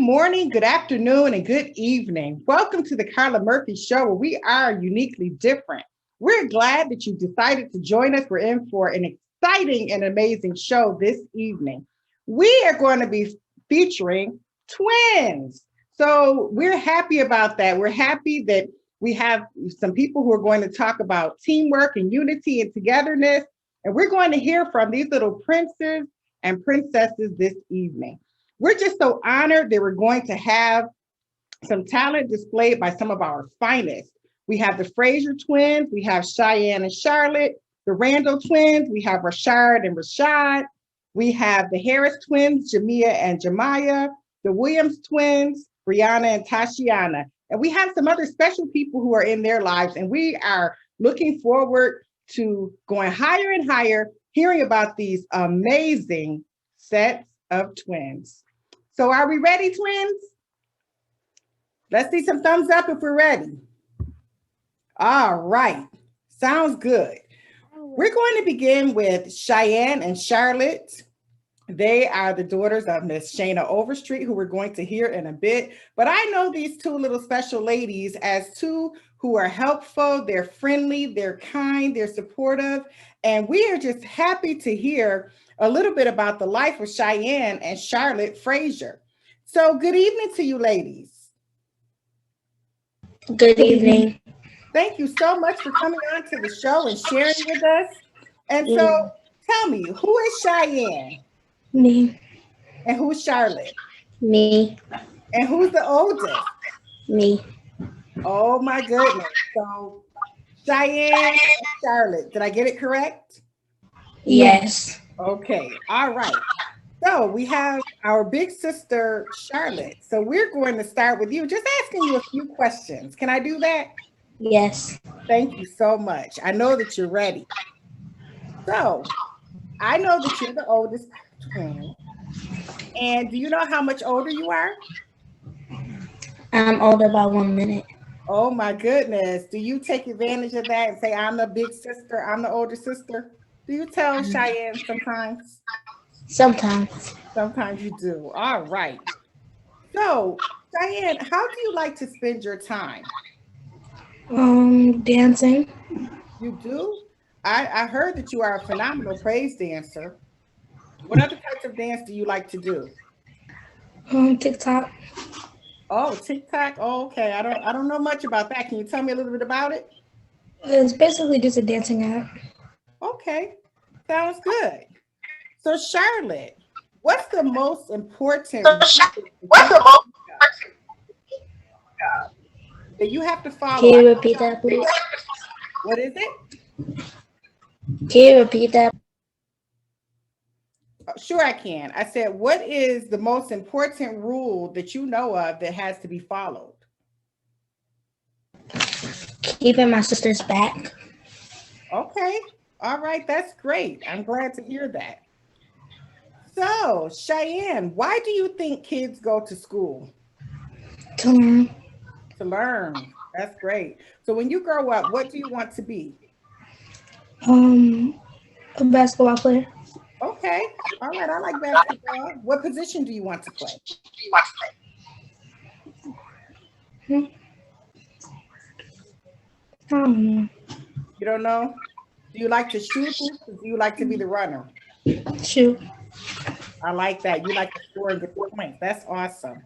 morning, good afternoon, and good evening. Welcome to the Carla Murphy Show, where we are uniquely different. We're glad that you decided to join us. We're in for an exciting and amazing show this evening. We are going to be featuring twins. So we're happy about that. We're happy that we have some people who are going to talk about teamwork and unity and togetherness. And we're going to hear from these little princes and princesses this evening. We're just so honored that we're going to have some talent displayed by some of our finest. We have the Fraser twins, we have Cheyenne and Charlotte, the Randall twins, we have Rashard and Rashad, we have the Harris twins, Jamia and Jemiah, the Williams twins, Brianna and Tashiana. And we have some other special people who are in their lives, and we are looking forward to going higher and higher, hearing about these amazing sets of twins. So are we ready, twins? Let's see some thumbs up if we're ready. All right, sounds good. We're going to begin with Cheyenne and Charlotte. They are the daughters of Miss Shayna Overstreet, who we're going to hear in a bit. But I know these two little special ladies as two who are helpful, they're friendly, they're kind, they're supportive. And we are just happy to hear a little bit about the life of Cheyenne and Charlotte Fraser. So good evening to you ladies. Good evening. Thank you so much for coming on to the show and sharing with us. And so tell me, who is Cheyenne? Me. And who's Charlotte? Me. And who's the oldest? Me. Oh my goodness. So Cheyenne and Charlotte, did I get it correct? Yes. Okay, all right. So we have our big sister, Charlotte. So we're going to start with you, just asking you a few questions. Can I do that? Yes. Thank you so much. I know that you're ready. So I know that you're the oldest twin. And do you know how much older you are? I'm older by 1 minute. Oh my goodness. Do you take advantage of that and say, I'm the big sister, I'm the older sister? Do you tell Cheyenne sometimes? Sometimes. Sometimes you do. All right. So, Cheyenne, how do you like to spend your time? Dancing. You do? I heard that you are a phenomenal praise dancer. What other types of dance do you like to do? TikTok. Oh, TikTok. Oh, okay. I don't know much about that. Can you tell me a little bit about it? It's basically just a dancing app. Okay. Sounds good. So, Charlotte, what's the most important that you have to follow? Can you repeat that, please? What is it? Can you repeat that? Sure, I can. I said, what is the most important rule that you know of that has to be followed? Keeping my sister's back. Okay. All right. That's great. I'm glad to hear that. So, Cheyenne, why do you think kids go to school? To learn. To learn. That's great. So when you grow up, what do you want to be? A basketball player. Okay. All right. I like basketball. What position do you want to play? I don't know. You don't know? Do you like to shoot? Or do you like to be the runner? Shoot. I like that. You like to score and get the points. That's awesome.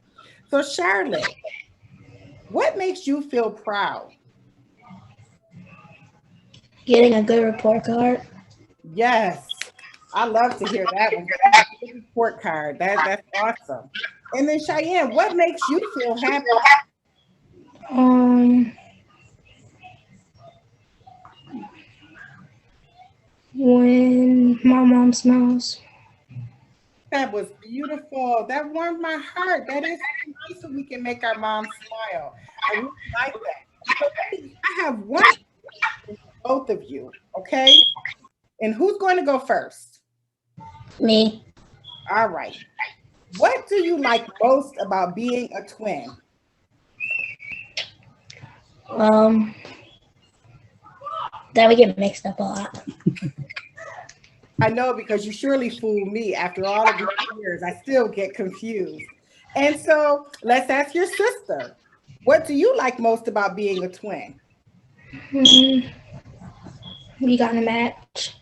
So Charlotte, what makes you feel proud? Getting a good report card. Yes. I love to hear that one. Report card. That's awesome. And then Cheyenne, what makes you feel happy? When my mom smiles. That was beautiful. That warmed my heart. That is nice so we can make our moms smile. I really like that. So I have one for both of you, okay? And who's going to go first? Me. All right. What do you like most about being a twin? That we get mixed up a lot. I know, because you surely fooled me after all of these years. I still get confused. And so let's ask your sister, what do you like most about being a twin? Mm, we got a match.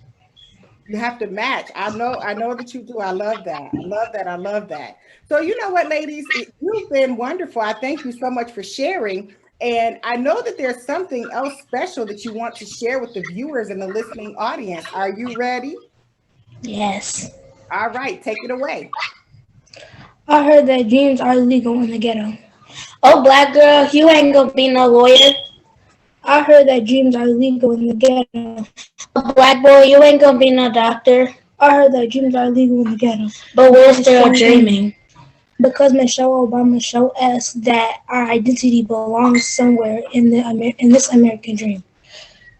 You have to match. I know that you do. I love that. I love that. I love that. So you know what, ladies, you've been wonderful. I thank you so much for sharing. And I know that there's something else special that you want to share with the viewers and the listening audience. Are you ready? Yes. All right, take it away. I heard that dreams are legal in the ghetto. Oh, black girl, you ain't gonna be no lawyer. I heard that dreams are legal in the ghetto. Oh, black boy, you ain't gonna be no doctor. I heard that dreams are legal in the ghetto. But we're still dreaming. Because Michelle Obama showed us that our identity belongs somewhere in this American dream.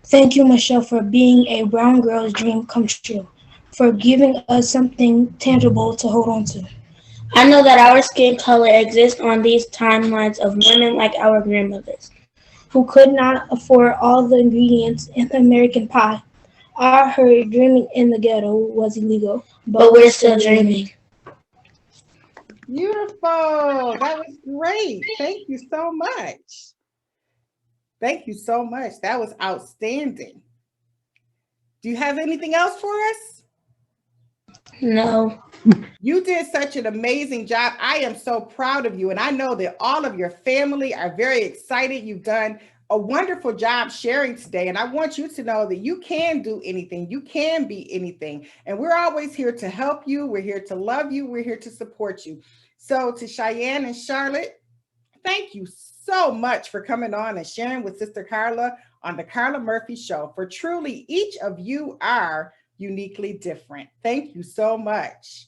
Thank you, Michelle, for being a brown girl's dream come true, for giving us something tangible to hold on to. I know that our skin color exists on these timelines of women like our grandmothers, who could not afford all the ingredients in the American pie. I heard dreaming in the ghetto was illegal, but we're still dreaming. Beautiful. That was great. Thank you so much. Thank you so much. That was outstanding. Do you have anything else for us? No. You did such an amazing job. I am so proud of you. And I know that all of your family are very excited. You've done a wonderful job sharing today. And I want you to know that you can do anything. You can be anything. And we're always here to help you. We're here to love you. We're here to support you. So to Cheyenne and Charlotte, thank you so much for coming on and sharing with Sister Carla on the Carla Murphy Show. For truly, each of you are uniquely different. Thank you so much.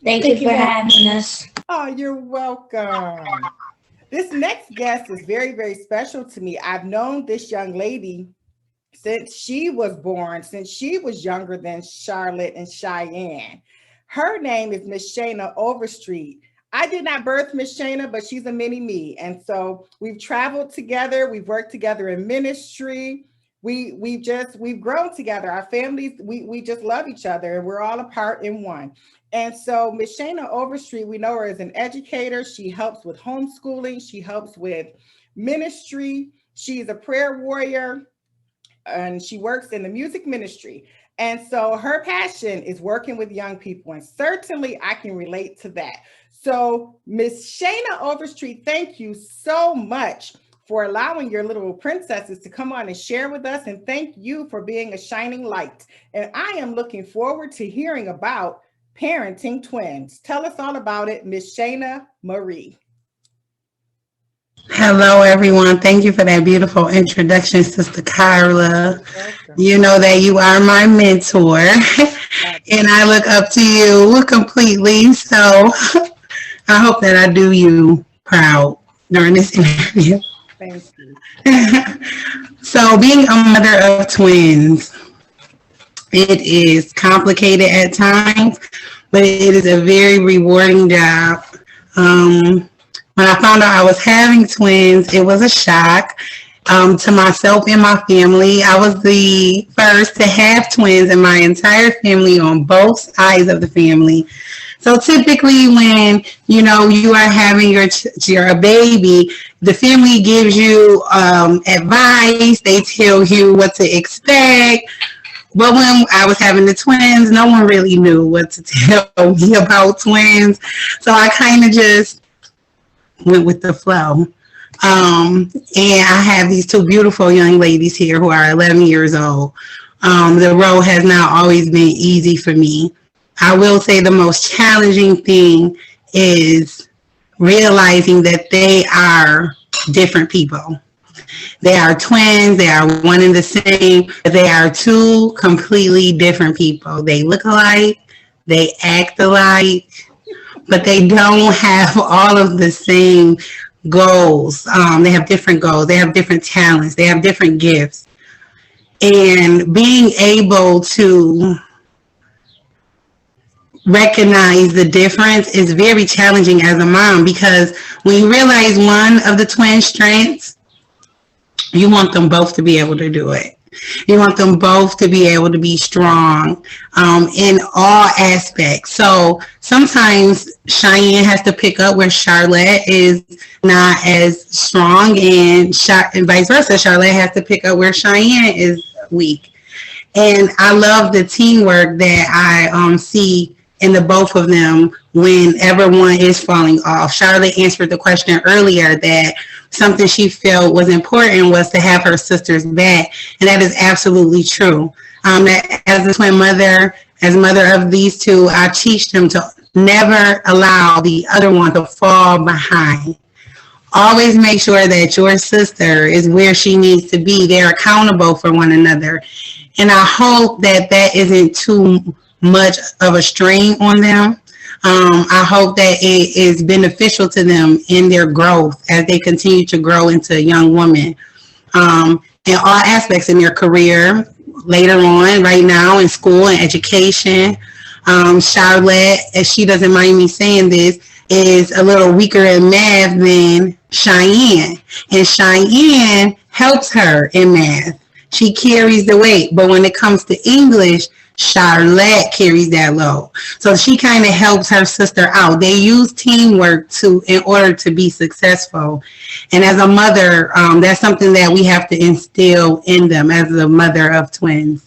Thank you for having us. Oh, you're welcome. This next guest is very, very special to me. I've known this young lady since she was born, since she was younger than Charlotte and Cheyenne. Her name is Miss Shayna Overstreet. I did not birth Miss Shayna, but she's a mini me. And so we've traveled together. We've worked together in ministry. We've grown together. Our families, we just love each other, and we're all a part in one. And so Miss Shayna Overstreet, we know her as an educator. She helps with homeschooling. She helps with ministry. She's a prayer warrior, and she works in the music ministry. And so her passion is working with young people, and certainly I can relate to that. So Miss Shayna Overstreet, thank you so much for allowing your little princesses to come on and share with us. And thank you for being a shining light. And I am looking forward to hearing about parenting twins. Tell us all about it, Miss Shayna Marie. Hello, everyone. Thank you for that beautiful introduction, Sister Carla. You know that you are my mentor, and I look up to you completely. So I hope that I do you proud during this interview. Thank you. So being a mother of twins, it is complicated at times, but it is a very rewarding job. When I found out I was having twins, it was a shock to myself and my family. I was the first to have twins in my entire family on both sides of the family. So typically when, you are having your baby, the family gives you advice. They tell you what to expect. But when I was having the twins, no one really knew what to tell me about twins. So I kind of just went with the flow. And I have these two beautiful young ladies here who are 11 years old. The road has not always been easy for me. I will say the most challenging thing is realizing that they are different people. They are twins, they are one and the same, but they are two completely different people. They look alike, they act alike, but they don't have all of the same goals. They have different goals, they have different talents, they have different gifts. And being able to recognize the difference is very challenging as a mom, because when you realize one of the twin strengths, you want them both to be able to do it. You want them both to be able to be strong in all aspects. So sometimes Cheyenne has to pick up where Charlotte is not as strong, and vice versa. Charlotte has to pick up where Cheyenne is weak. And I love the teamwork that I see in the both of them whenever one is falling off. Charlotte answered the question earlier that something she felt was important was to have her sister's back, and that is absolutely true. As a twin mother, as mother of these two, I teach them to never allow the other one to fall behind. Always make sure that your sister is where she needs to be. They're accountable for one another. And I hope that that isn't too much of a strain on them. I hope that it is beneficial to them in their growth as they continue to grow into a young woman in all aspects in their career, later on, right now in school and education. Charlotte, as she doesn't mind me saying this, is a little weaker in math than Cheyenne. And Cheyenne helps her in math. She carries the weight. But when it comes to English, Charlotte carries that load. So she kind of helps her sister out. They use teamwork in order to be successful. And as a mother, that's something that we have to instill in them as a mother of twins.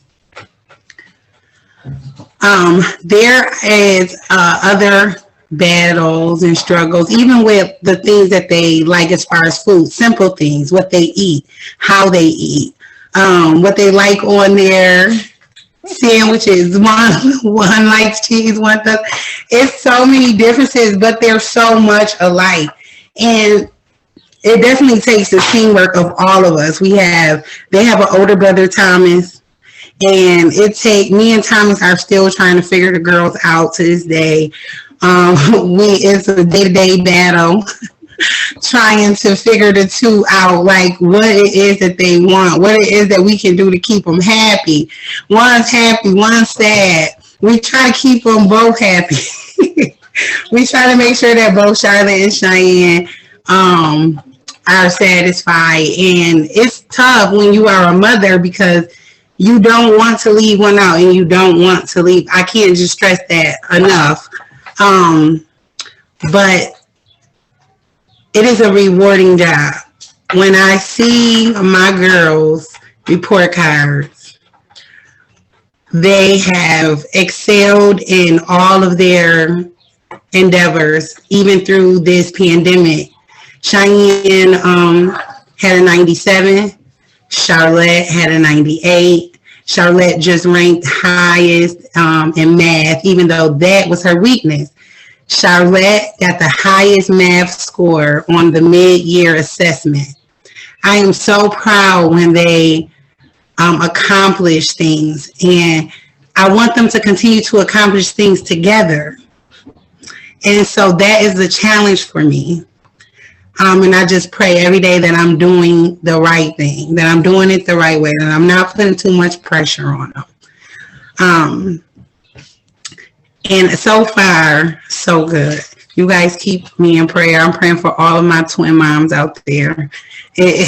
There is other battles and struggles, even with the things that they like as far as food, simple things, what they eat, how they eat, what they like on their sandwiches. One likes cheese, one does. It's so many differences, but they're so much alike. And it definitely takes the teamwork of all of us. They have an older brother, Thomas, and me and Thomas are still trying to figure the girls out to this day. It's a day-to-day battle trying to figure the two out, like what it is that they want, what it is that we can do to keep them happy. One's happy, one's sad. We try to keep them both happy. We try to make sure that both Charlotte and Cheyenne are satisfied. And it's tough when you are a mother because you don't want to leave one out, and you don't want to leave. I can't just stress that enough. But it is a rewarding job. When I see my girls' report cards, they have excelled in all of their endeavors, even through this pandemic. Cheyenne had a 97. Charlotte had a 98. Charlotte just ranked highest in math, even though that was her weakness. Charlotte got the highest math score on the mid-year assessment. I am so proud when they accomplish things, and I want them to continue to accomplish things together. And so that is the challenge for me. And I just pray every day that I'm doing the right thing, that I'm doing it the right way, that I'm not putting too much pressure on them. And so far, so good. You guys keep me in prayer. I'm praying for all of my twin moms out there. They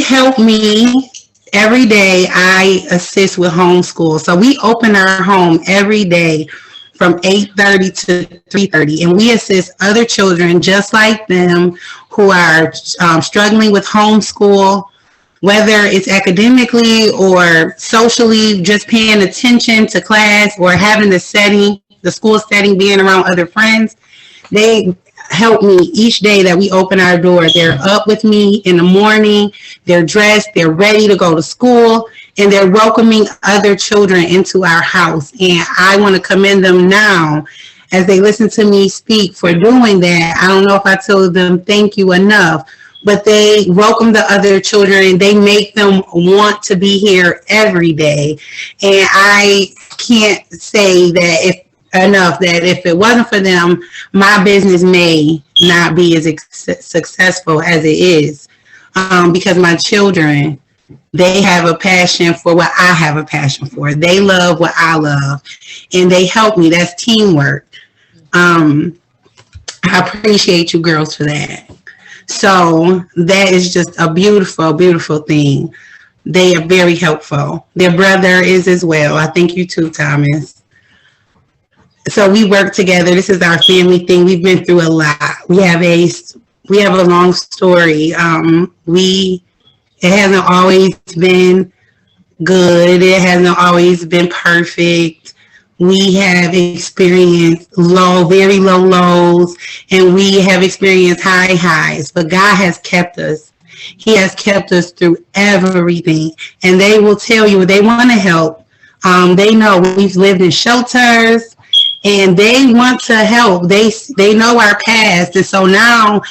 help me every day. I assist with homeschool. So we open our home every day from 8:30 to 3:30, and we assist other children just like them who are struggling with homeschool, whether it's academically or socially, just paying attention to class or having the school setting, being around other friends. They help me each day that we open our door. They're up with me in the morning, they're dressed, they're ready to go to school, and they're welcoming other children into our house. And I want to commend them now as they listen to me speak for doing that. I don't know if I told them thank you enough, but they welcome the other children and they make them want to be here every day. And I can't say that if it wasn't for them, my business may not be as successful as it is, because my children, they have a passion for what I have a passion for. They love what I love, and they help me. That's teamwork. I appreciate you girls for that. So that is just a beautiful, beautiful thing. They are very helpful. Their brother is as well. I thank you too, Thomas. So we work together. This is our family thing. We've been through a lot. We have a long story. We It hasn't always been good. It hasn't always been perfect. We have experienced very low lows, and we have experienced high highs, but God has kept us. He has kept us through everything. And they will tell you they want to help. They know we've lived in shelters and they want to help. They know our past. And so now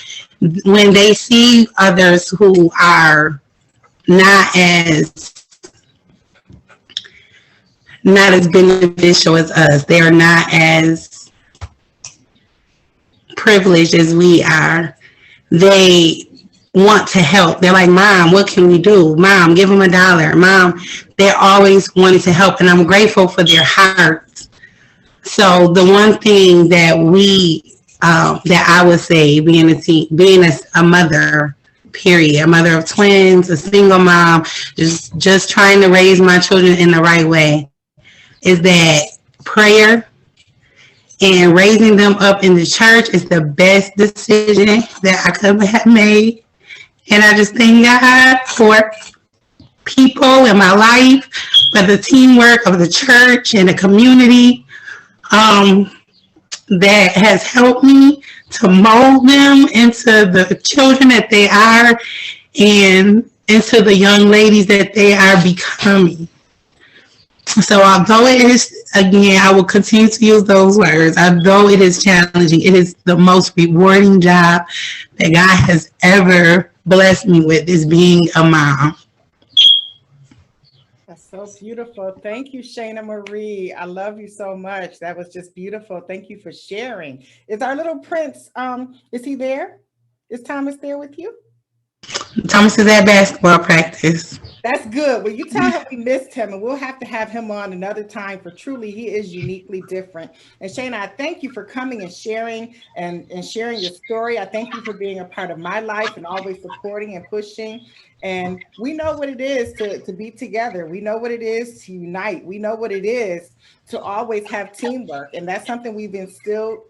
when they see others who are not as not as beneficial as us. They are not as privileged as we are. They want to help. They're like, Mom, what can we do? Mom, give them $1. Mom, they're always wanting to help. And I'm grateful for their hearts. So the one thing that that I would say being a mother, period, a mother of twins, a single mom, just trying to raise my children in the right way, is that prayer and raising them up in the church is the best decision that I could have made. And I just thank God for people in my life, for the teamwork of the church and the community that has helped me to mold them into the children that they are and into the young ladies that they are becoming. So although it is, again, I will continue to use those words, although it is challenging, it is the most rewarding job that God has ever blessed me with, is being a mom. That's so beautiful. Thank you, Shayna Marie. I love you so much. That was just beautiful. Thank you for sharing. Is our little prince, is he there? Is Thomas there with you? Thomas is at basketball practice. That's good. Well, you tell him we missed him, and we'll have to have him on another time, for truly he is uniquely different. And Shayna, I thank you for coming and sharing and sharing your story. I thank you for being a part of my life and always supporting and pushing. And we know what it is to be together. We know what it is to unite. We know what it is to always have teamwork. And that's something we've instilled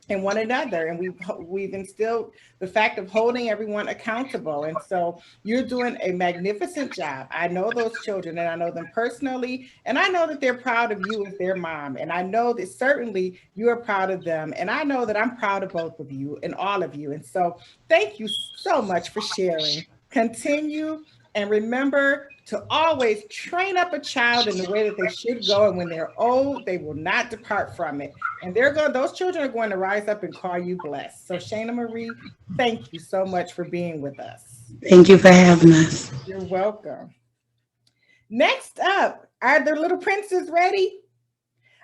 in one another, and we've instilled the fact of holding everyone accountable. And so you're doing a magnificent job. I know those children, and I know them personally, and I know that they're proud of you as their mom, and I know that certainly you are proud of them, and I know that I'm proud of both of you and all of you. And so thank you so much for sharing. Continue, and remember to always train up a child in the way that they should go, and when they're old, they will not depart from it. And those children are going to rise up and call you blessed. So Shayna Marie, thank you so much for being with us. Thank you for having us. You're welcome. Next up, are the little princes ready?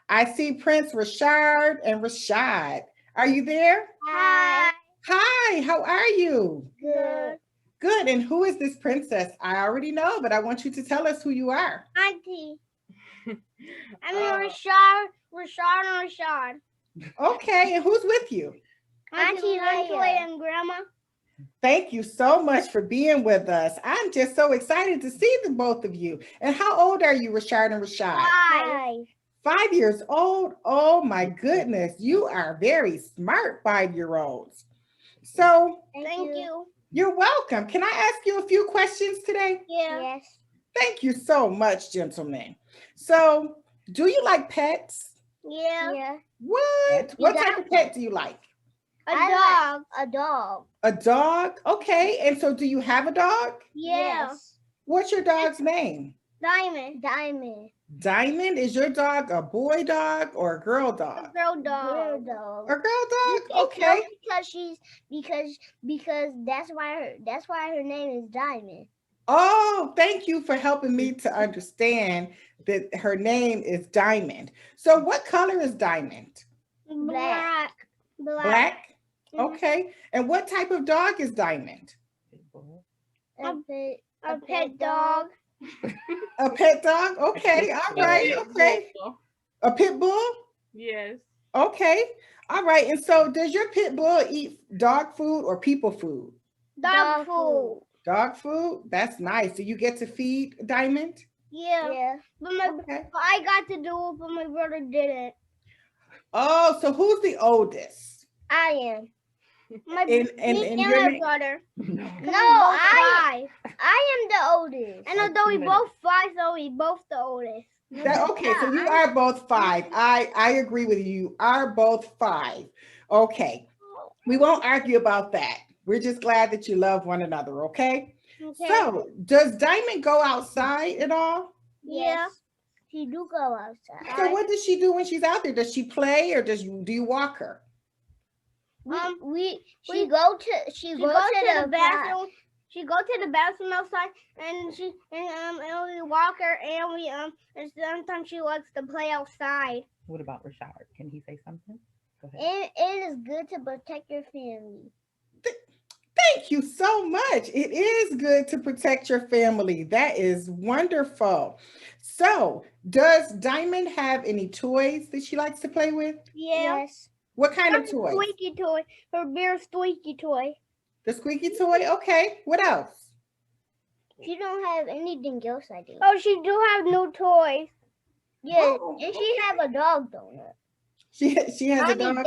I see Prince Rashard and Rashad. Are you there? Hi. Hi, how are you? Good. Good. And who is this princess? I already know, but I want you to tell us who you are. Auntie. I'm Rashad. Okay, and who's with you? Auntie Lantoy and Grandma. Thank you so much for being with us. I'm just so excited to see the both of you. And how old are you, Rashad and Rashad? 5. 5 years old? Oh my goodness, you are very smart 5-year-olds. So Thank you. You're welcome. Can I ask you a few questions today? Yeah. Yes. Thank you so much, gentlemen. So, do you like pets? Yeah. What? What type of pet do you like? A dog. A dog. A dog? Okay. And so, do you have a dog? Yes. What's your dog's name? Diamond. Diamond? Is your dog a boy dog or a girl dog? A girl dog. A girl dog? Okay. Because that's why her name is Diamond. Oh, thank you for helping me to understand that her name is Diamond. So what color is Diamond? Black. Black? Okay. And what type of dog is Diamond? A pet dog. A pet dog? Okay. All right. Okay. A pit bull? Yes. Okay. All right. And so does your pit bull eat dog food or people food? Dog food. Dog food? That's nice. Do you get to feed Diamond? Yeah. But Okay. I got to do it, but my brother didn't. Oh, so who's the oldest? I am. In your my name? brother. No. I am the oldest. And although we both 5, so we both the oldest. Okay, so you are both 5. I agree with you. You are both 5. Okay. We won't argue about that. We're just glad that you love one another, okay? So, does Diamond go outside at all? Yeah. She do go outside. So what does she do when she's out there? Does she play or do you walk her? She go to the bathroom. She go to the bathroom outside, and we walk her, and and sometimes she likes to play outside. What about Rashard? Can he say something? Go ahead. It is good to protect your family. Thank you so much. It is good to protect your family. That is wonderful. So, does Diamond have any toys that she likes to play with? Yeah. Yes. What kind of toys? Squeaky toy. Her bear squeaky toy. The squeaky toy? Okay. What else? She don't have anything else I do. Oh, she do have new toys. Yeah, Oh, and she have a dog donut. She has a dog.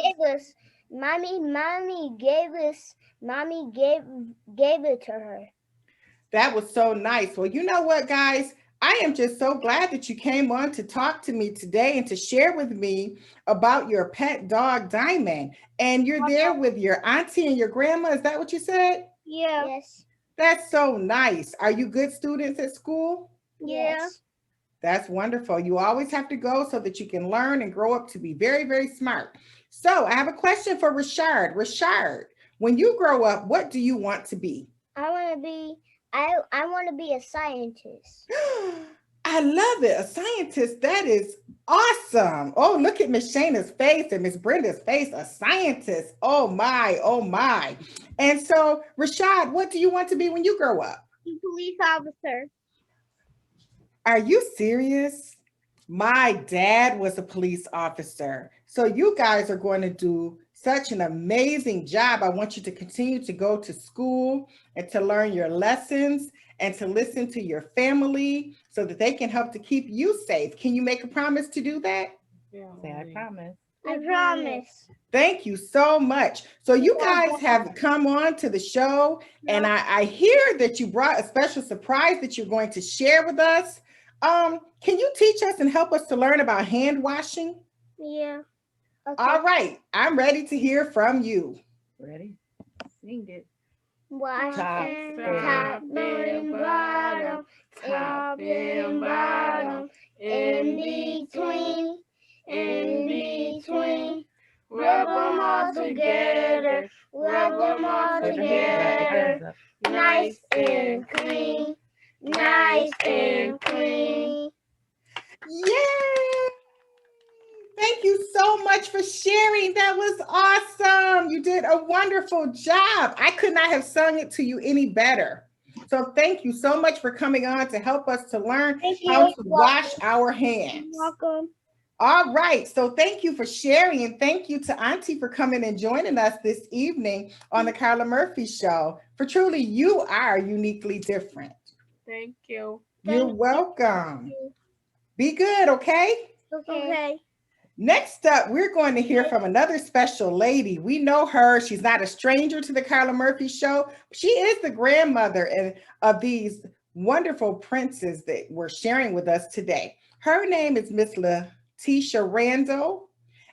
Mommy gave it to her. That was so nice. Well, you know what, guys? I am just so glad that you came on to talk to me today and to share with me about your pet dog, Diamond. And you're there with your auntie and your grandma. Is that what you said? Yeah. Yes. That's so nice. Are you good students at school? Yes. That's wonderful. You always have to go so that you can learn and grow up to be very, very smart. So I have a question for Rashard. Rashard, when you grow up, what do you want to be? I want to be a scientist. I love it. A scientist. That is awesome. Oh, look at Miss Shayna's face and Miss Brenda's face. A scientist. Oh my, oh my. And so, Rashad, what do you want to be when you grow up? A police officer. Are you serious? My dad was a police officer. So you guys are going to do such an amazing job. I want you to continue to go to school and to learn your lessons and to listen to your family so that they can help to keep you safe. Can you make a promise to do that? Say, I promise. I promise. Thank you so much. So you guys have come on to the show, and I hear that you brought a special surprise that you're going to share with us. Can you teach us and help us to learn about hand washing? Yeah. Okay. All right. I'm ready to hear from you. Ready? Sing it. Wash Top and bottom, top and bottom, in between, rub them all together, nice and clean, nice and clean. Yay! Thank you so much for sharing. That was awesome. You did a wonderful job. I could not have sung it to you any better. So thank you so much for coming on to help us to learn how to wash our hands. Welcome. All right. So thank you for sharing, and thank you to Auntie for coming and joining us this evening on the Carla Murphy Show. For truly, you are uniquely different. Thank you. You're welcome. Be good, okay? Okay. Next up, we're going to hear from another special lady. We know her. She's not a stranger to the Carla Murphy Show. She is the grandmother of these wonderful princes that we're sharing with us today. Her name is Miss Letitia Randall,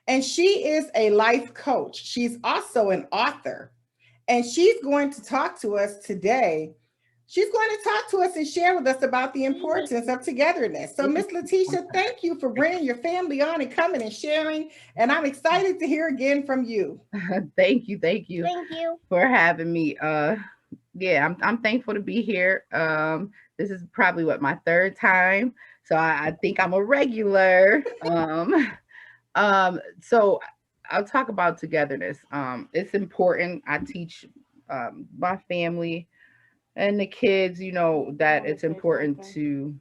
and she is a life coach. She's also an author, and she's going to talk to us today. She's going to talk to us and share with us about the importance of togetherness. So, Miss Letitia, thank you for bringing your family on and coming and sharing. And I'm excited to hear again from you. Thank you Thank you. for having me. Yeah, I'm thankful to be here. This is probably my 3rd time, so I think I'm a regular. So I'll talk about togetherness. It's important. I teach my family and the kids, that it's important to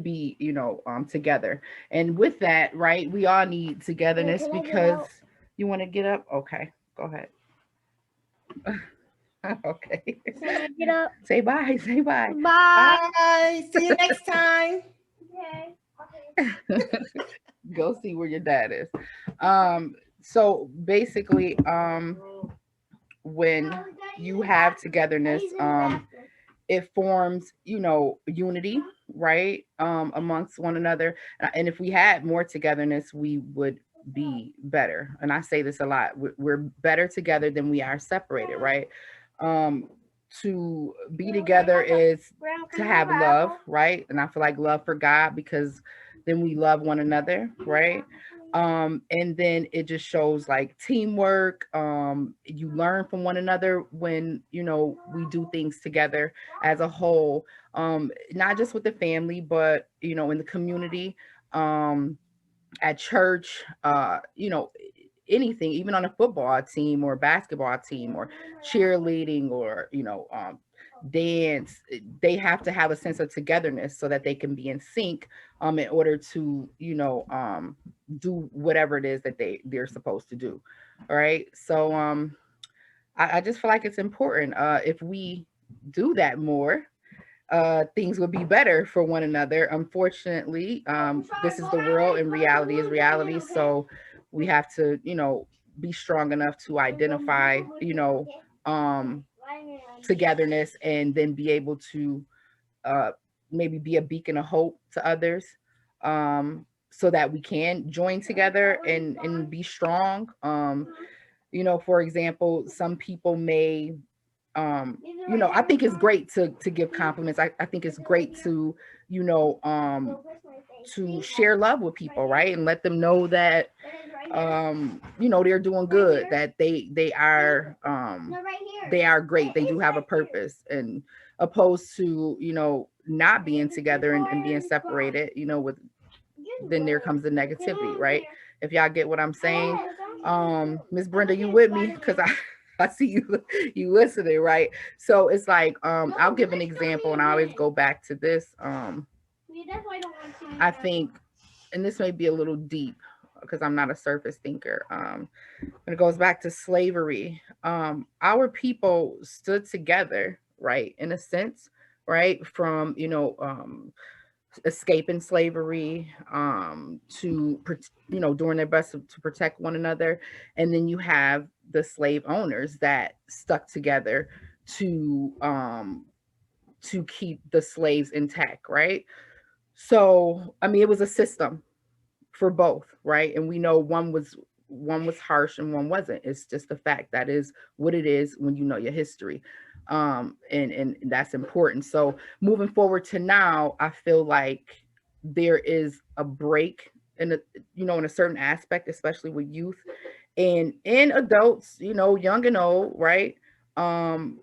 be, together. And with that, right, we all need togetherness Can I get because out? you want to get up. Okay, go ahead. Okay. Get up. Say bye. Say bye. Bye. Bye. See you next time. Okay. Go see where your dad is. So basically, when you have togetherness, it forms, unity, right, amongst one another. And if we had more togetherness, we would be better. And I say this a lot: we're better together than we are separated, right? um to be together is to have love, right? And I feel like love for God, because then we love one another, right? And then it just shows like teamwork. You learn from one another when we do things together as a whole, not just with the family, but in the community, at church, anything, even on a football team or basketball team or cheerleading or dance. They have to have a sense of togetherness so that they can be in sync, in order to do whatever it is that they're supposed to do. All right, so I just feel like it's important, if we do that more, things would be better for one another. Unfortunately, this is the world and reality is reality. So we have to, be strong enough to identify, um, togetherness, and then be able to uh, maybe be a beacon of hope to others, so that we can join together and be strong. For example, some people may, I think it's great to give compliments. I think it's great to, you know, um, to share love with people, right? And let them know that, they're doing good, that they are great. They do have a purpose, and opposed to, not being together and being separated, with then there comes the negativity, right? If y'all get what I'm saying. Miss Brenda, you with me? Because I see you listening, right? So it's like, I'll give an example, and I always go back to this. I think, and this may be a little deep because I'm not a surface thinker. When it goes back to slavery, our people stood together, right, in a sense, right, from escaping slavery, to doing their best to protect one another. And then you have the slave owners that stuck together to keep the slaves intact, right? So I mean, it was a system for both, right? And we know one was harsh and one wasn't. It's just the fact, that is what it is when you know your history. And that's important. So moving forward to now, I feel like there is a break in in a certain aspect, especially with youth and in adults, young and old, right? Um,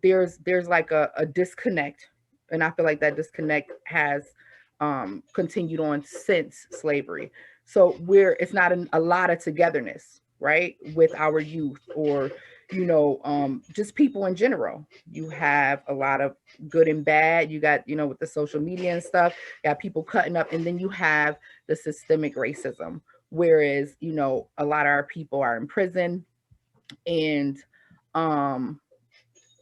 there's like a disconnect, and I feel like that disconnect has continued on since slavery. So it's not a lot of togetherness, right, with our youth, or just people in general. You have a lot of good and bad. You got, with the social media and stuff, you got people cutting up, and then you have the systemic racism, whereas a lot of our people are in prison, and um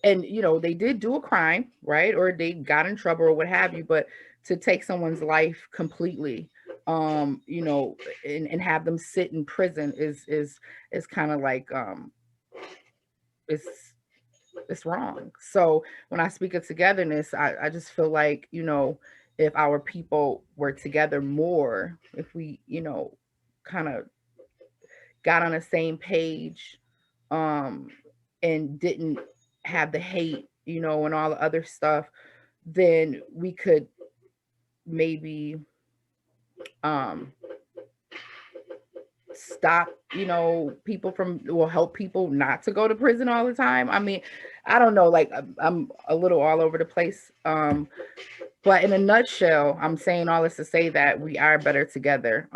they did do a crime, right, or they got in trouble or what have you, but to take someone's life completely, and have them sit in prison is kind of like, it's it's wrong. So when I speak of togetherness, I just feel like, if our people were together more, if we, kind of got on the same page, um, and didn't have the hate, and all the other stuff, then we could maybe um stop, people from, will help people not to go to prison all the time. I mean, I don't know, like, I'm a little all over the place. But in a nutshell, I'm saying all this to say that we are better together,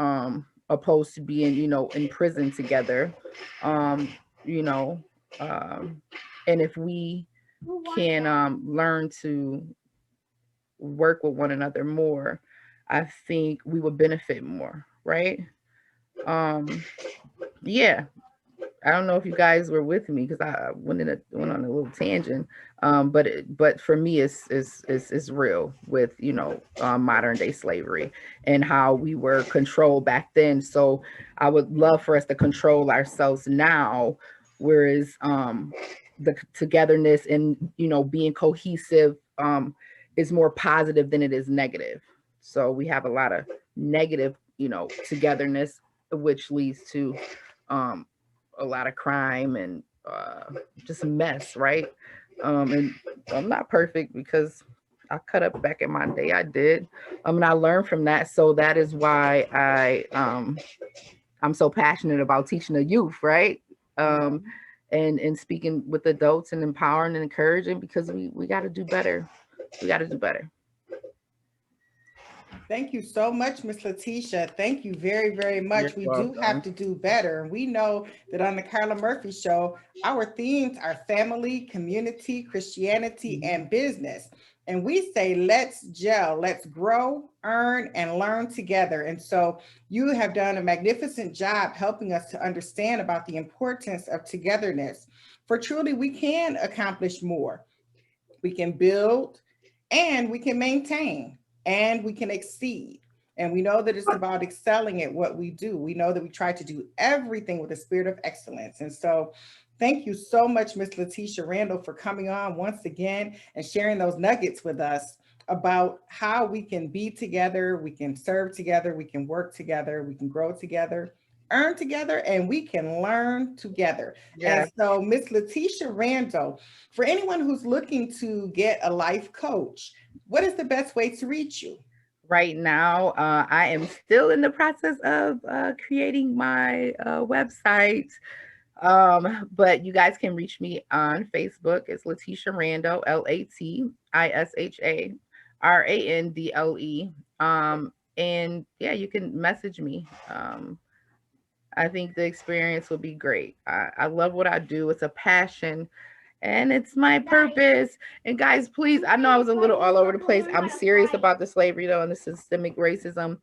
opposed to being, in prison together. Um, you know, um, and if we can learn to work with one another more, I think we would benefit more, right? Um, yeah. I don't know if you guys were with me because I went on a little tangent. But for me, it's real with modern day slavery and how we were controlled back then. So I would love for us to control ourselves now, whereas the togetherness and being cohesive is more positive than it is negative. So we have a lot of negative togetherness, which leads to a lot of crime and just mess, right? And I'm not perfect because I cut up back in my day. I did, and I learned from that. So that is why I'm so passionate about teaching the youth, right? And speaking with adults and empowering and encouraging because we got to do better. We got to do better. Thank you so much, Miss Letitia. Thank you very, very much. You're We do have to do better. We know that on the Carla Murphy Show, our themes are family, community, Christianity, and business. And we say, let's gel, let's grow, earn, and learn together. And so you have done a magnificent job helping us to understand about the importance of togetherness. For truly, we can accomplish more. We can build and we can maintain and we can exceed. And we know that it's about excelling at what we do. We know that we try to do everything with a spirit of excellence. And so thank you so much, Miss Letitia Randall, for coming on once again and sharing those nuggets with us about how we can be together, we can serve together, we can work together, we can grow together, earn together, and we can learn together. Yes. And so Miss Letitia Randall, for anyone who's looking to get a life coach, what is the best way to reach you? Right now, I am still in the process of creating my website. But you guys can reach me on Facebook. It's Letitia Randall, LATISHARANDLE. And yeah, you can message me. I think the experience will be great. I love what I do. It's a passion and it's my purpose. And guys, please, I know I was a little all over the place. I'm serious about the slavery though and the systemic racism.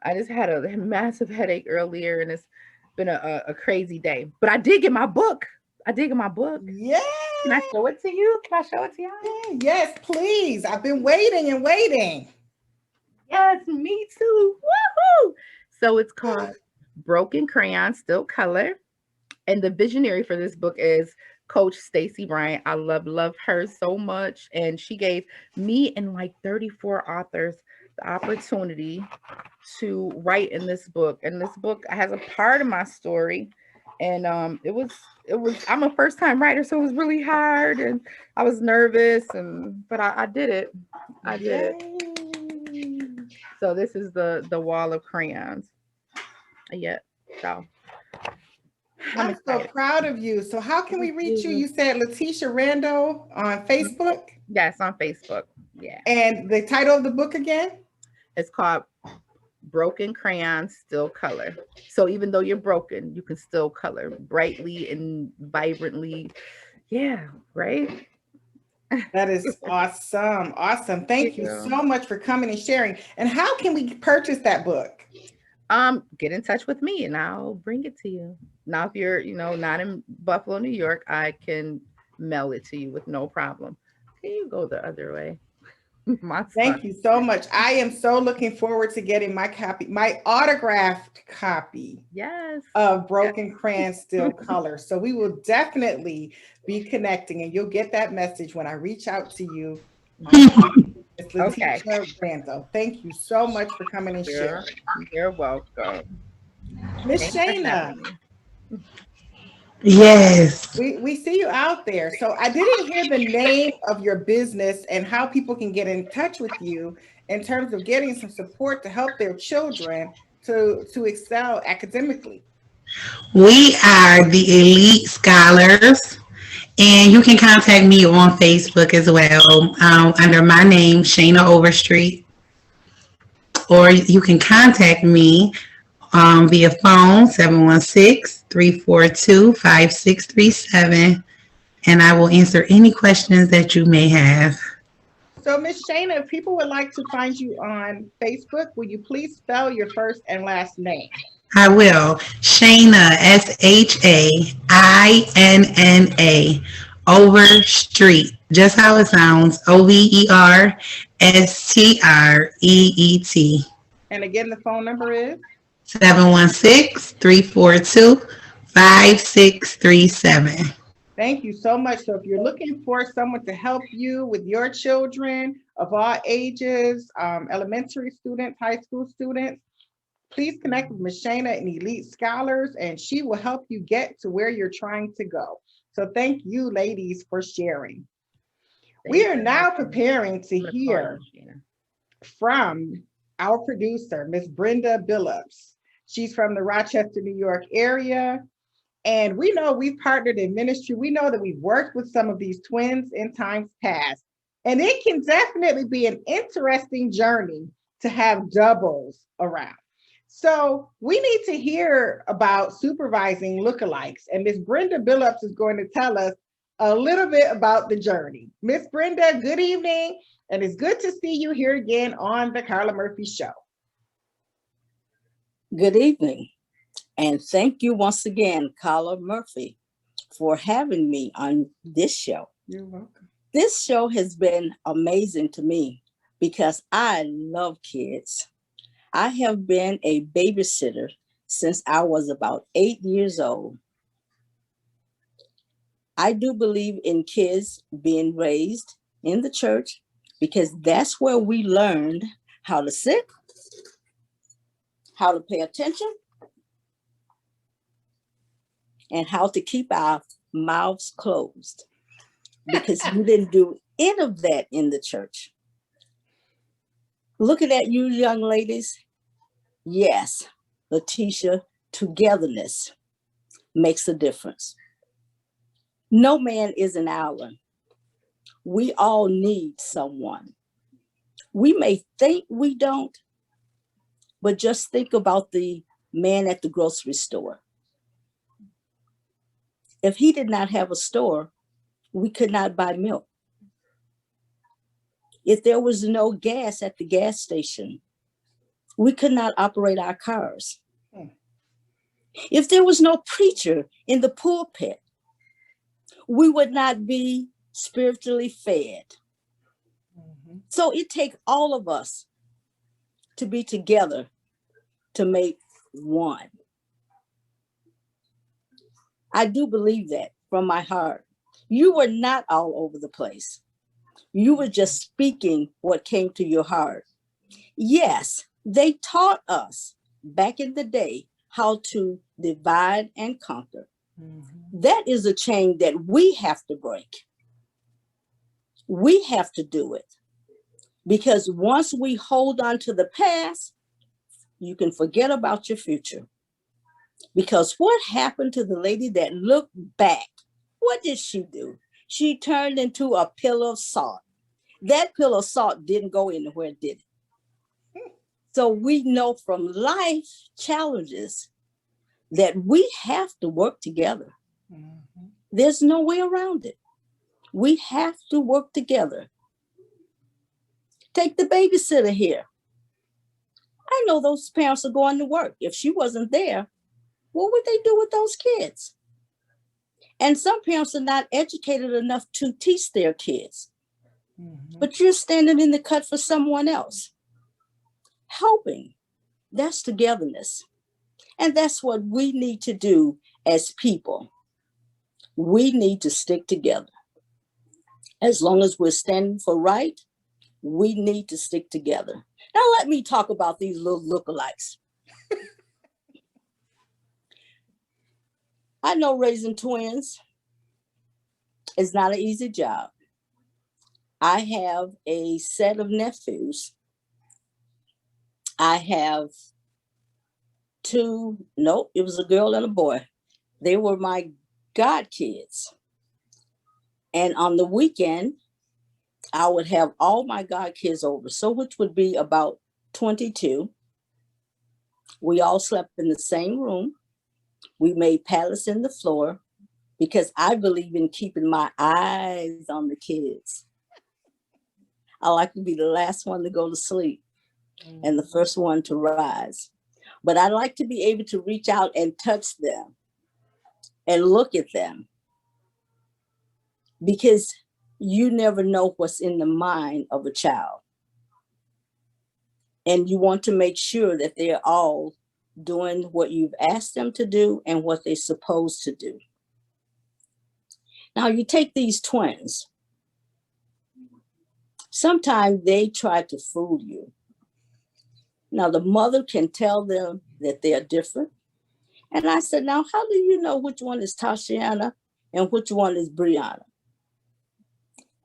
I just had a massive headache earlier and it's been a crazy day. But I did get my book. I did get my book. Yeah. Can I show it to you? Can I show it to y'all? Yes, please. I've been waiting and waiting. Yes, me too. Woohoo! So it's called Broken Crayon, Still Color. And the visionary for this book is Coach Stacy Bryant. I love her so much. And she gave me and like 34 authors the opportunity to write in this book. And this book has a part of my story. And it was I'm a first time writer, so it was really hard and I was nervous but I did it. I did it. So this is the wall of crayons. Yeah. So I'm so proud of you. So how can we reach you? You said Letitia Randall on Facebook? Yes, on Facebook. Yeah. And the title of the book again? It's called Broken Crayon, Still Color. So even though you're broken, you can still color brightly and vibrantly. Yeah, right? That is awesome. Awesome. Thank you so much for coming and sharing. And how can we purchase that book? Get in touch with me and I'll bring it to you. Now, if you're, not in Buffalo, New York, I can mail it to you with no problem. Can you go the other way? Thank you so much. I am so looking forward to getting my copy, my autographed copy. Yes. Of Broken Crayon, Still Color. So we will definitely be connecting and you'll get that message when I reach out to you. It's Letitia Randall. Thank you so much for coming and sharing. You're welcome. Miss Shayna. Yes. We see you out there. So I didn't hear the name of your business and how people can get in touch with you in terms of getting some support to help their children to excel academically. We are the Elite Scholars, and you can contact me on Facebook as well under my name, Shayna Overstreet, or you can contact me via phone 716-342-5637, and I will answer any questions that you may have. So, Miss Shayna, if people would like to find you on Facebook, will you please spell your first and last name? I will. Shayna, Shaina, Overstreet. Just how it sounds. Overstreet. And again, the phone number is? 716-342-5637. Thank you so much. So if you're looking for someone to help you with your children of all ages, elementary students, high school students, please connect with Ms. Shana and Elite Scholars, and she will help you get to where you're trying to go. So thank you, ladies, for sharing. We are now preparing to hear from our producer, Miss Brenda Billups. She's from the Rochester, New York area. And we know we've partnered in ministry. We know that we've worked with some of these twins in times past. And it can definitely be an interesting journey to have doubles around. So we need to hear about supervising lookalikes. And Miss Brenda Billups is going to tell us a little bit about the journey. Miss Brenda, good evening. And it's good to see you here again on the Carla Murphy Show. Good evening. And thank you once again, Carla Murphy, for having me on this show. You're welcome. This show has been amazing to me because I love kids. I have been a babysitter since I was about 8 years old. I do believe in kids being raised in the church because that's where we learned how to sit, how to pay attention, and how to keep our mouths closed, because we didn't do any of that in the church. Looking at you young ladies, yes, Letitia, togetherness makes a difference. No man is an island. We all need someone. We may think we don't, but just think about the man at the grocery store. If he did not have a store, we could not buy milk. If there was no gas at the gas station, we could not operate our cars. If there was no preacher in the pulpit, we would not be spiritually fed. So it takes all of us to be together to make one. I do believe that from my heart. You were not all over the place. You were just speaking what came to your heart. Yes, they taught us back in the day how to divide and conquer. That is a chain that we have to break. We have to do it. Because once we hold on to the past, you can forget about your future. Because what happened to the lady that looked back? What did she do? She turned into a pillar of salt. That pillar of salt didn't go anywhere, did it? So we know from life challenges that we have to work together. There's no way around it. We have to work together. Take the babysitter here. I know those parents are going to work. If she wasn't there, what would they do with those kids? And some parents are not educated enough to teach their kids. But you're standing in the cut for someone else. Helping, that's togetherness. And that's what we need to do as people. We need to stick together. As long as we're standing for right, we need to stick together. Now let me talk about these little lookalikes. I know raising twins is not an easy job. I have a set of nephews. I have two, nope, it was a girl and a boy. They were my godkids. And on the weekend, I would have all my godkids over, so which would be about 22. We all slept in the same room. We made pallets in the floor because I believe in keeping my eyes on the kids. I like to be the last one to go to sleep and the first one to rise. But I like to be able to reach out and touch them and look at them, because you never know what's in the mind of a child. And you want to make sure that they're all doing what you've asked them to do and what they're supposed to do. Now, you take these twins. Sometimes they try to fool you. Now, the mother can tell them that they're different. And I said, now, how do you know which one is Tashiana and which one is Brianna?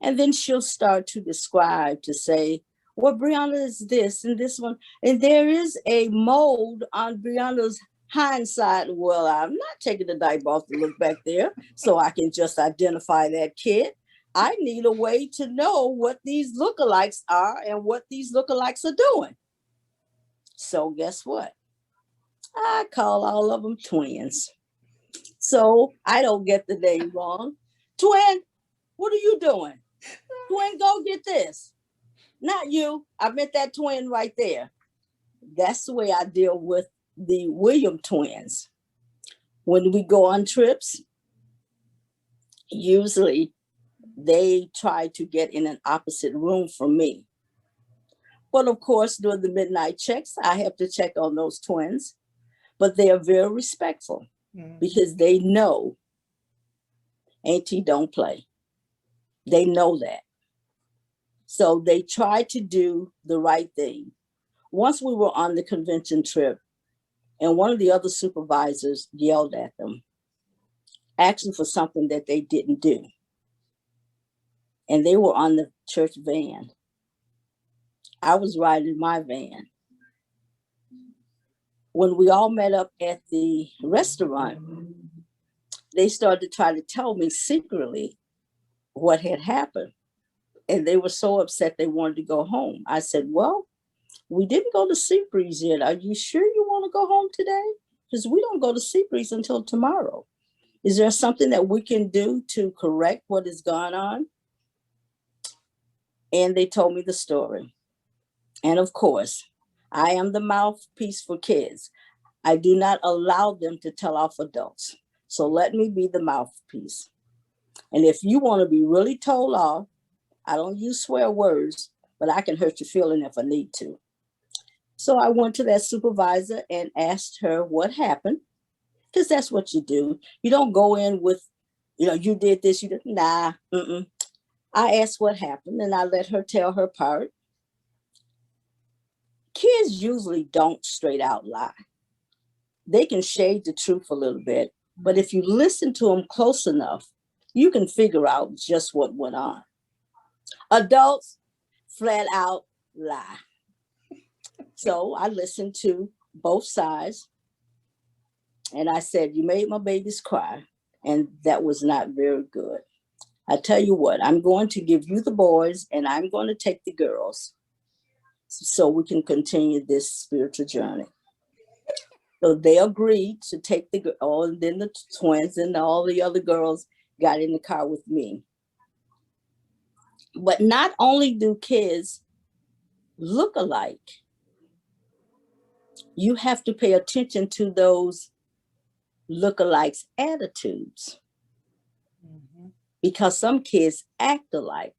And then she'll start to describe, to say, well, Brianna is this and this one. And there is a mold on Brianna's hindsight. Well, I'm not taking the diaper off to look back there so I can just identify that kid. I need a way to know what these lookalikes are and what these lookalikes are doing. So guess what? I call all of them twins. So I don't get the name wrong. Twin, what are you doing? Twin, go get this. Not you. I meant that twin right there. That's the way I deal with the William twins. When we go on trips, usually they try to get in an opposite room from me. But of course, during the midnight checks, I have to check on those twins. But they are very respectful because they know Auntie don't play. They know that. So they try to do the right thing. Once we were on the convention trip, and one of the other supervisors yelled at them, asking for something that they didn't do. And they were on the church van. I was riding my van. When we all met up at the restaurant, they started to try to tell me secretly what had happened. And they were so upset they wanted to go home. I said, well, we didn't go to Seabreeze yet. Are you sure you want to go home today? Because we don't go to Seabreeze until tomorrow. Is there something that we can do to correct what has gone on? And they told me the story. And of course, I am the mouthpiece for kids. I do not allow them to tell off adults. So let me be the mouthpiece. And if you want to be really told off, I don't use swear words, but I can hurt your feeling if I need to. So I went to that supervisor and asked her what happened, because that's what you do. You don't go in with, you did this, you did, nah. I asked what happened and I let her tell her part. Kids usually don't straight out lie. They can shade the truth a little bit, but if you listen to them close enough, you can figure out just what went on. Adults flat out lie. So I listened to both sides and I said, you made my babies cry, and that was not very good. I tell you what, I'm going to give you the boys and I'm going to take the girls so we can continue this spiritual journey. So they agreed to take the girls, and then the twins and all the other girls got in the car with me. But not only do kids look alike, you have to pay attention to those lookalikes' attitudes. Because some kids act alike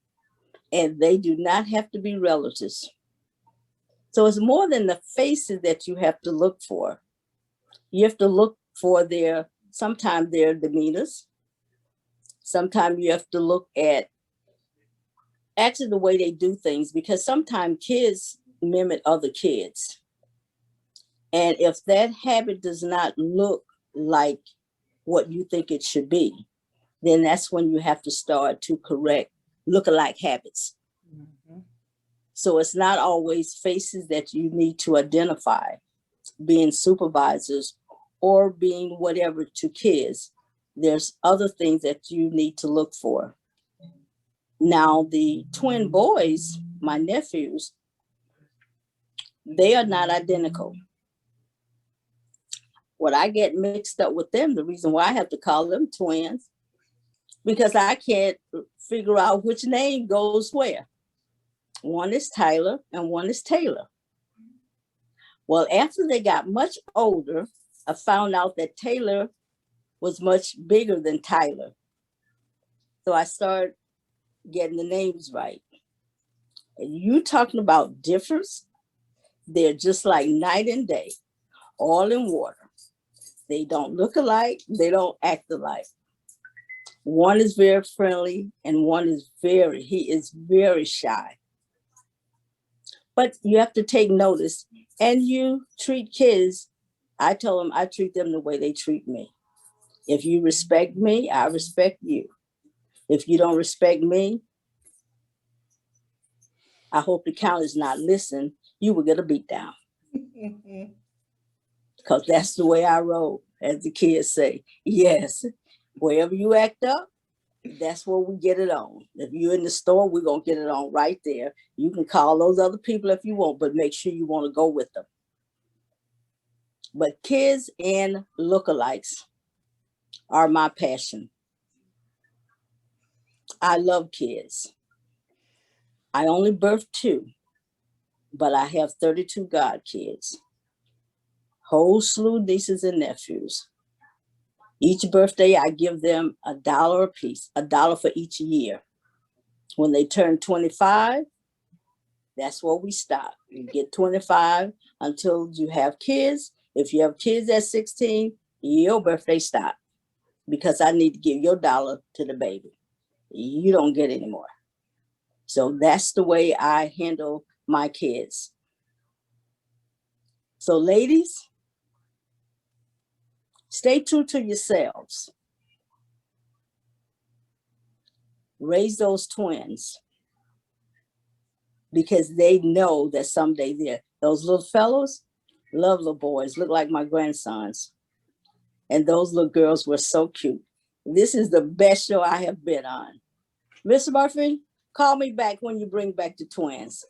and they do not have to be relatives. So it's more than the faces that you have to look for. You have to look for sometimes their demeanors. Sometimes you have to look at actually the way they do things, because sometimes kids mimic other kids. And if that habit does not look like what you think it should be, then that's when you have to start to correct lookalike habits. So it's not always faces that you need to identify, being supervisors or being whatever to kids. There's other things that you need to look for. Now, the twin boys, my nephews, they are not identical. What I get mixed up with them, the reason why I have to call them twins, because I can't figure out which name goes where. One is Tyler and one is Taylor. Well, after they got much older, I found out that Taylor was much bigger than Tyler. So I started getting the names right. And you talking about difference? They're just like night and day, all in water. They don't look alike, they don't act alike. One is very friendly and one is he is very shy. But you have to take notice, and you treat kids, I tell them I treat them the way they treat me. If you respect me, I respect you. If you don't respect me, I hope the counselor's not listening. You will get a beat down. Because that's the way I roll, as the kids say. Yes, wherever you act up, that's where we get it on. If you're in the store, we're going to get it on right there. You can call those other people if you want, but make sure you want to go with them. But kids and lookalikes are my passion. I love kids. I only birthed 2, but I have 32 godkids. Whole slew of nieces and nephews. Each birthday, I give them $1 a piece, $1 for each year. When they turn 25, that's where we stop. You get 25 until you have kids. If you have kids at 16, your birthday stop, because I need to give your $1 to the baby. You don't get any more. So that's the way I handle my kids. So ladies, stay true to yourselves. Raise those twins, because they know that someday those little fellows, love little boys, look like my grandsons. And those little girls were so cute. This is the best show I have been on. Mr. Murphy, call me back when you bring back the twins.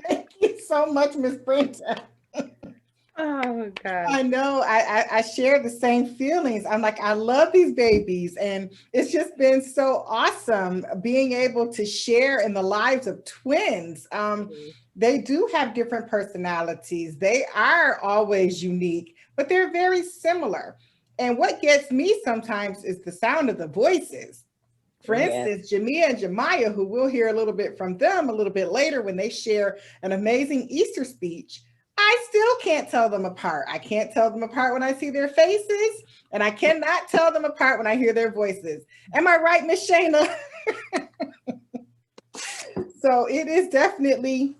Thank you so much, Miss Brenda. Oh God. I know. I share the same feelings. I'm like, I love these babies, and it's just been so awesome being able to share in the lives of twins. They do have different personalities. They are always unique, but they're very similar. And what gets me sometimes is the sound of the voices. For instance, Jamia and Jemiah, who we'll hear a little bit from them a little bit later when they share an amazing Easter speech. I still can't tell them apart. I can't tell them apart when I see their faces, and I cannot tell them apart when I hear their voices. Am I right, Miss Shayna? So it is definitely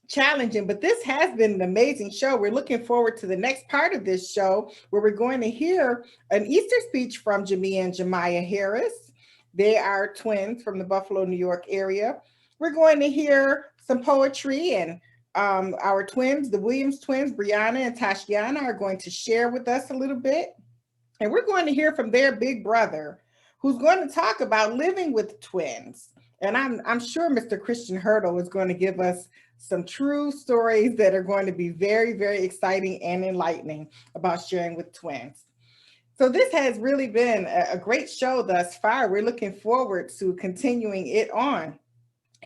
challenging, but this has been an amazing show. We're looking forward to the next part of this show, where we're going to hear an Easter speech from Jamia and Jemiah Harris. They are twins from the Buffalo, New York area. We're going to hear some poetry, and our twins, the Williams twins, Brianna and Tashiana, are going to share with us a little bit. And we're going to hear from their big brother, who's going to talk about living with twins. And I'm sure Mr. Christian Hurdle is going to give us some true stories that are going to be very, very exciting and enlightening about sharing with twins. So this has really been a great show thus far. We're looking forward to continuing it on.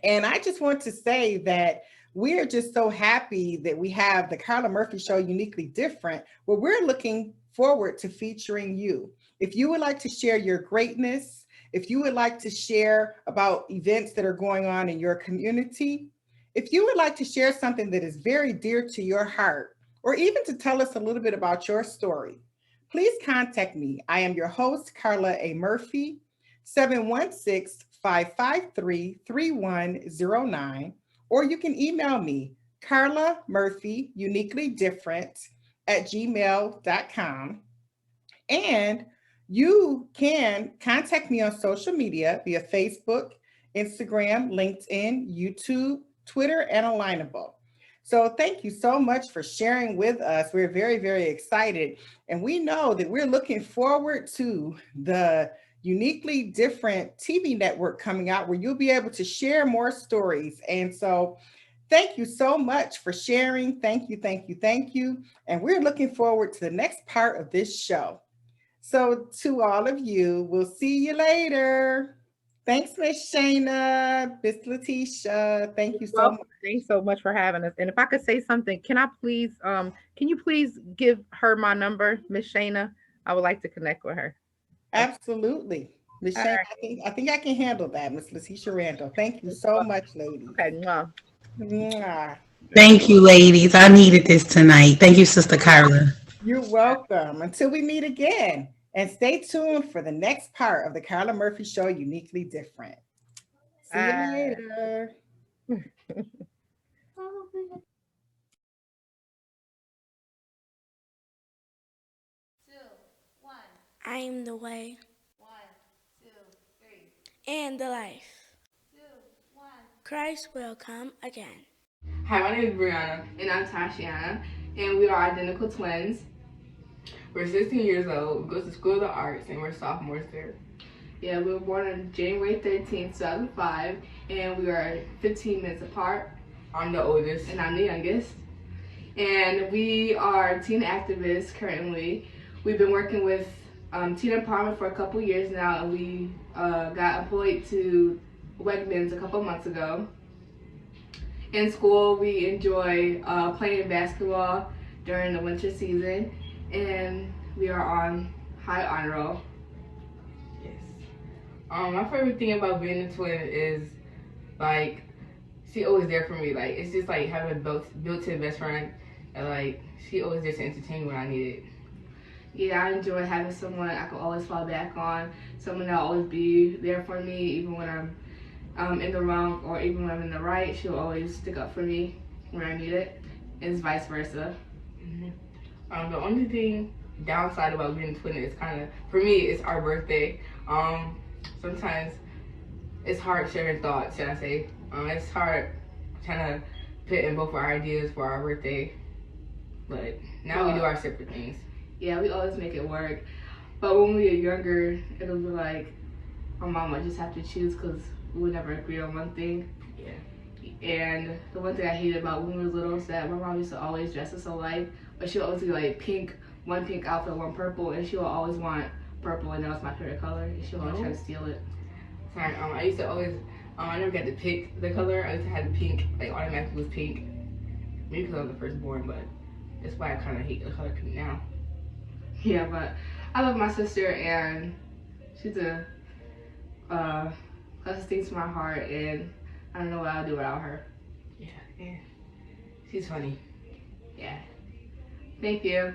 And I just want to say that we're just so happy that we have the Carla Murphy Show Uniquely Different, where we're looking forward to featuring you. If you would like to share your greatness, if you would like to share about events that are going on in your community, if you would like to share something that is very dear to your heart, or even to tell us a little bit about your story, please contact me. I am your host, Carla A. Murphy, 716-553-3109, or you can email me, Carla Murphy, uniquely different @gmail.com. And you can contact me on social media via Facebook, Instagram, LinkedIn, YouTube, Twitter, and Alignable. So thank you so much for sharing with us. We're very, very excited. And we know that we're looking forward to the Uniquely Different TV network coming out, where you'll be able to share more stories. And so thank you so much for sharing. Thank you, thank you, thank you. And we're looking forward to the next part of this show. So to all of you, we'll see you later. Thanks, Miss Shayna, Miss Letitia. Thank you so Well, much. thanks so much for having us. And if I could say something, can you please give her my number, Miss Shayna? I would like to connect with her. Okay. Absolutely. Miss All Shayna, right. I think I can handle that, Miss Letitia Randall. Thank you so much, ladies. Okay. Mwah. Mwah. Thank you, ladies. I needed this tonight. Thank you, Sister Carla. You're welcome. Until we meet again. And stay tuned for the next part of the Carla Murphy Show, Uniquely Different. See you Bye. later. I am the way and the life. Christ will come again. Hi, my name is Brianna. And I'm Tashiana. And we are identical twins. We're 16 years old, we go to School of the Arts, and we're sophomores there. Yeah, we were born on January 13th, 2005, and we are 15 minutes apart. I'm the oldest. And I'm the youngest. And we are teen activists currently. We've been working with teen empowerment for a couple years now, and we got employed to Wegmans a couple months ago. In school, we enjoy playing basketball during the winter season, and we are on high honor roll. Yes. My favorite thing about being a twin is, like, she always there for me. Like, it's just like having a built-in best friend, and like she always there to entertain me when I need it. Yeah, I enjoy having someone I can always fall back on, someone that'll always be there for me, even when I'm in the wrong or even when I'm in the right. She'll always stick up for me when I need it, and it's vice versa. Mm-hmm. The only thing downside about being a twin is kind of, for me, it's our birthday. Sometimes it's hard sharing thoughts, should I say. It's hard trying to fit in both of our ideas for our birthday, but now we do our separate things. Yeah, we always make it work. But when we were younger, it'll be like, my mom would just have to choose because we would never agree on one thing. Yeah. And the one thing I hated about when we were little is that my mom used to always dress us alike, but she would always be like pink, one pink outfit, one purple, and she would always want purple, and that was my favorite color, and she would always try to steal it. Sorry, I used to always, I never got to pick the color. I used to have the pink, like automatically was pink. Maybe because I was the firstborn, but that's why I kind of hate the color pink now. Yeah, but I love my sister, and she's a closest thing to my heart, and I don't know what I'll do without her. Yeah, she's funny. Yeah. Thank you.